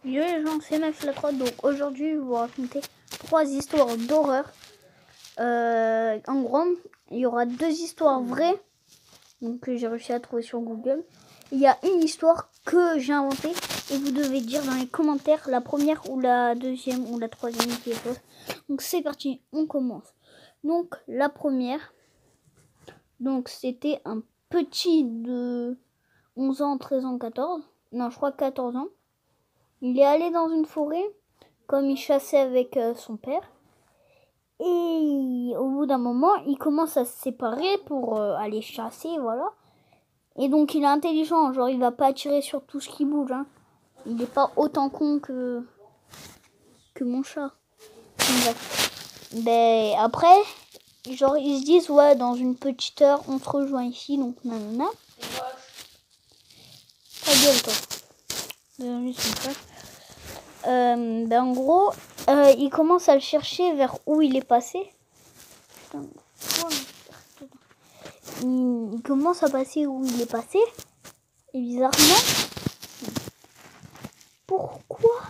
Yo les gens, c'est Max la 3. Donc aujourd'hui, je vais vous raconter 3 histoires d'horreur. En gros, il y aura 2 histoires vraies, donc que j'ai réussi à trouver sur Google. Il y a une histoire que j'ai inventée et vous devez dire dans les commentaires la première ou la deuxième ou la troisième qui est fausse. Donc c'est parti, on commence. Donc la première, donc c'était un petit de 11 ans, 13 ans, 14. Non, je crois 14 ans. Il est allé dans une forêt, comme il chassait avec son père. Et au bout d'un moment, il commence à se séparer pour aller chasser, voilà. Et donc il est intelligent, genre il va pas tirer sur tout ce qui bouge. Hein. Il n'est pas autant con que mon chat. Ben, après, genre ils se disent, ouais, dans une petite heure, on se rejoint ici, donc nanana. Ta gueule, toi. Ben, en gros, il commence à le chercher vers où il est passé. Il commence à passer où il est passé. Et bizarrement, pourquoi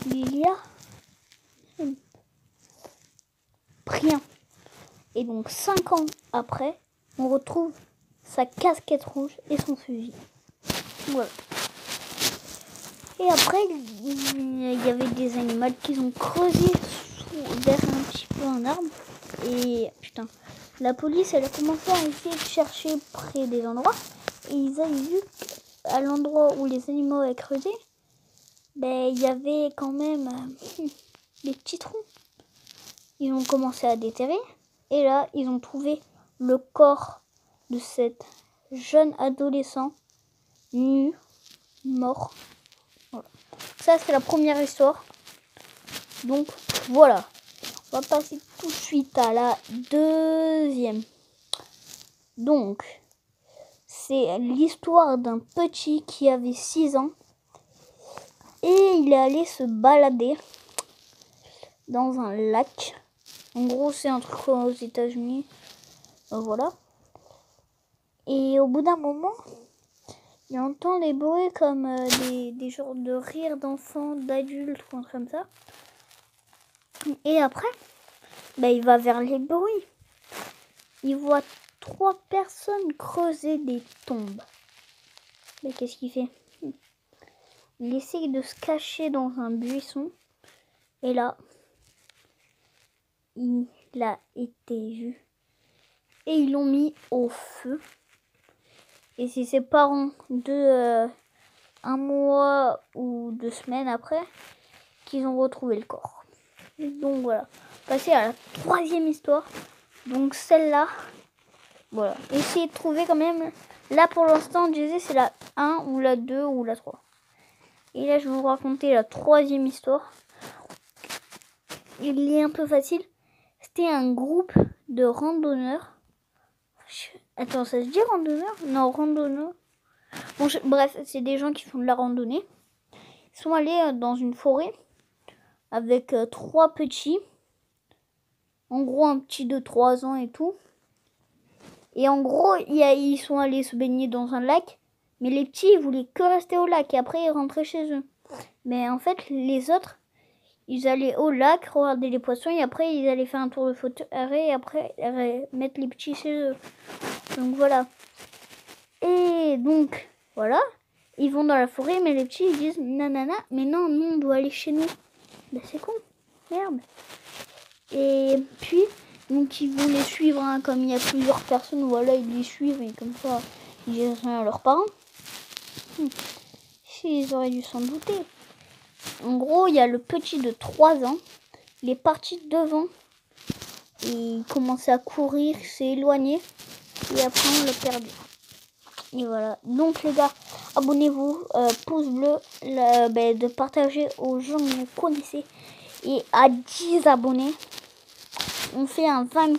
il y a rien. Et donc 5 ans après, on retrouve sa casquette rouge et son fusil. Voilà. Et après, il y avait des animaux qui ont creusé derrière un petit peu un arbre. Et putain, la police, elle a commencé à essayer de chercher près des endroits. Et ils avaient vu qu'à l'endroit où les animaux avaient creusé, ben, il y avait quand même des petits trous. Ils ont commencé à déterrer. Et là, ils ont trouvé le corps de cet jeune adolescent nu, mort. Voilà. Ça, c'est la première histoire. Donc, voilà. On va passer tout de suite à la deuxième. Donc, c'est l'histoire d'un petit qui avait 6 ans. Et il est allé se balader dans un lac. En gros, c'est un truc aux États-Unis. Voilà. Et au bout d'un moment, il entend des bruits comme des genres de rires d'enfants, d'adultes, comme ça. Et après, ben, il va vers les bruits. Il voit 3 personnes creuser des tombes. Mais qu'est-ce qu'il fait? Il essaye de se cacher dans un buisson. Et là, il a été vu. Et ils l'ont mis au feu. Et c'est ses parents de 1 mois ou 2 semaines après qu'ils ont retrouvé le corps. Donc voilà. Passer à la troisième histoire. Donc celle-là, voilà. Essayez de trouver quand même. Là pour l'instant, je disais c'est la 1 ou la 2 ou la 3. Et là je vais vous raconter la troisième histoire. Il est un peu facile. C'était un groupe de randonneurs. Attends, ça se dit randonneur? Non, randonneur. Bon, bref, c'est des gens qui font de la randonnée. Ils sont allés dans une forêt avec 3 petits. En gros, un petit de 3 ans et tout. Et en gros, ils sont allés se baigner dans un lac. Mais les petits, ils voulaient que rester au lac. Et après, ils rentraient chez eux. Mais en fait, les autres, ils allaient au lac, regarder les poissons. Et après, ils allaient faire un tour de forêt. Et après, mettre les petits chez eux. Donc voilà. Et donc, voilà. Ils vont dans la forêt. Mais les petits, ils disent nanana. Mais non, nous, on doit aller chez nous. Ben, c'est con. Merde. Et puis, donc ils vont les suivre, hein, comme il y a plusieurs personnes, voilà, ils les suivent et comme ça, ils disent rien à leurs parents. Ils auraient dû s'en douter. En gros, il y a le petit de 3 ans, il est parti devant, et il commençait à courir, il s'est éloigné, et après on l'a perdu. Et voilà, donc les gars, abonnez-vous, pouce bleu, de partager aux gens que vous connaissez, et à 10 abonnés. On fait un 20